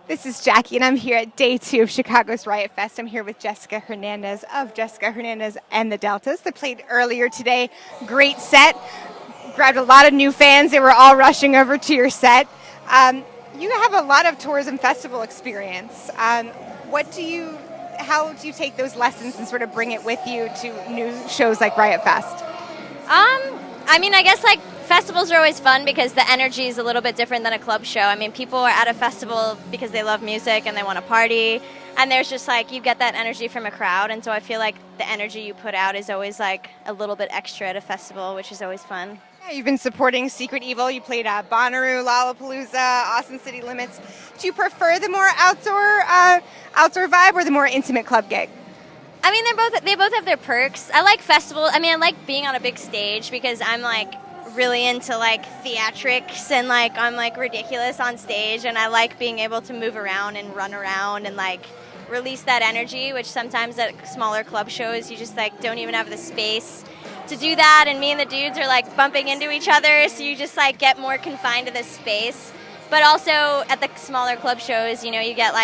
This is Jackie, and I'm here at day 2 of Chicago's Riot Fest. I'm here with Jessica Hernandez of Jessica Hernandez and the Deltas. They played earlier today. Great set. Grabbed a lot of new fans. They were all rushing over to your set. You have a lot of tourism festival experience. How do you take those lessons and sort of bring it with you to new shows like Riot Fest? I guess festivals are always fun because the energy is a little bit different than a club show. I mean, people are at a festival because they love music and they want to party, and there's just you get that energy from a crowd, and so I feel like the energy you put out is always a little bit extra at a festival, which is always fun. Yeah, you've been supporting Secret Evil. You played Bonnaroo, Lollapalooza, Austin City Limits. Do you prefer the more outdoor vibe or the more intimate club gig? I mean, they both have their perks. I like festivals. I mean, I like being on a big stage because I'm really into theatrics and I'm ridiculous on stage, and I like being able to move around and run around and release that energy, which sometimes at smaller club shows you just don't even have the space to do that, and me and the dudes are bumping into each other, so you just get more confined to this space. But also at the smaller club shows, you get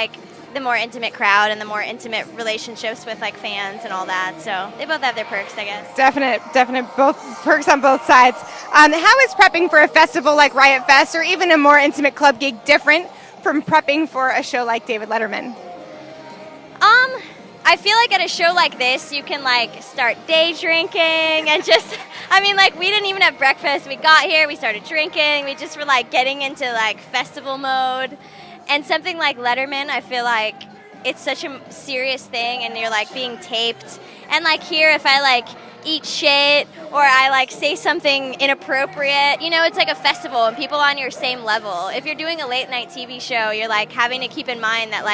the more intimate crowd and the more intimate relationships with fans and all that. So they both have their perks, I guess. Definite both perks on both sides. How is prepping for a festival like Riot Fest or even a more intimate club gig different from prepping for a show like David Letterman? I feel at a show like this, you can start day drinking and just, we didn't even have breakfast. We got here, we started drinking, we just were getting into festival mode. And something like Letterman, I feel it's such a serious thing, and you're being taped. And here, if I eat shit or I say something inappropriate, it's a festival and people on your same level. If you're doing a late night TV show, you're having to keep in mind that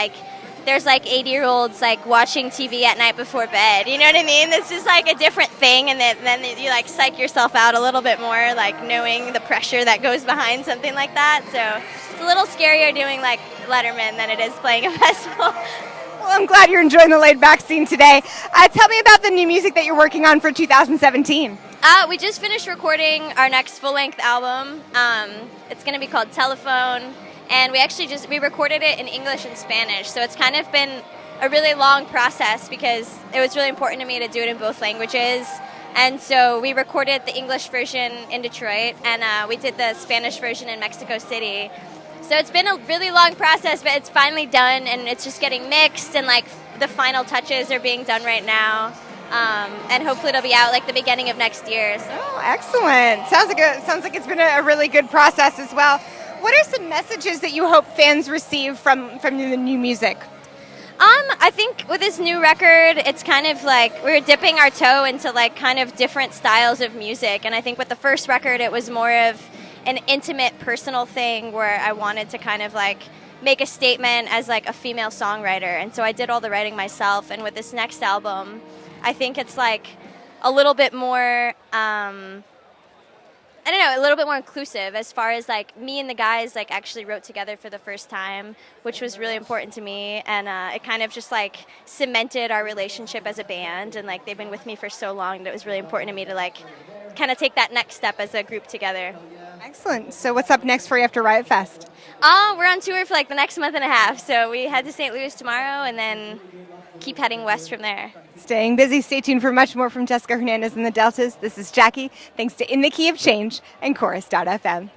there's 80-year-olds watching TV at night before bed. You know what I mean? It's just a different thing, and then you psych yourself out a little bit more, knowing the pressure that goes behind something like that. So it's a little scarier doing Letterman than it is playing a festival. Well, I'm glad you're enjoying the laid-back scene today. Tell me about the new music that you're working on for 2017. We just finished recording our next full-length album. It's going to be called Telephone. And we recorded it in English and Spanish, so it's kind of been a really long process because it was really important to me to do it in both languages. And so we recorded the English version in Detroit, and we did the Spanish version in Mexico City. So it's been a really long process, but it's finally done, and it's just getting mixed, and the final touches are being done right now. And hopefully it'll be out the beginning of next year. So. Oh, excellent! Sounds like it's been a really good process as well. What are some messages that you hope fans receive from the new music? I think with this new record, it's kind of we're dipping our toe into kind of different styles of music. And I think with the first record, it was more of an intimate, personal thing where I wanted to kind of make a statement as a female songwriter. And so I did all the writing myself. And with this next album, I think it's a little bit more... a little bit more inclusive as far as me and the guys actually wrote together for the first time, which was really important to me, and it kind of just cemented our relationship as a band, and they've been with me for so long that it was really important to me to kind of take that next step as a group together. Excellent. So what's up next for you after Riot Fest? We're on tour for the next month and a half, so we head to St. Louis tomorrow and then keep heading west from there. Staying busy. Stay tuned for much more from Jessica Hernandez and the Deltas. This is Jackie. Thanks to Inthekeyofchange and Chorus.fm.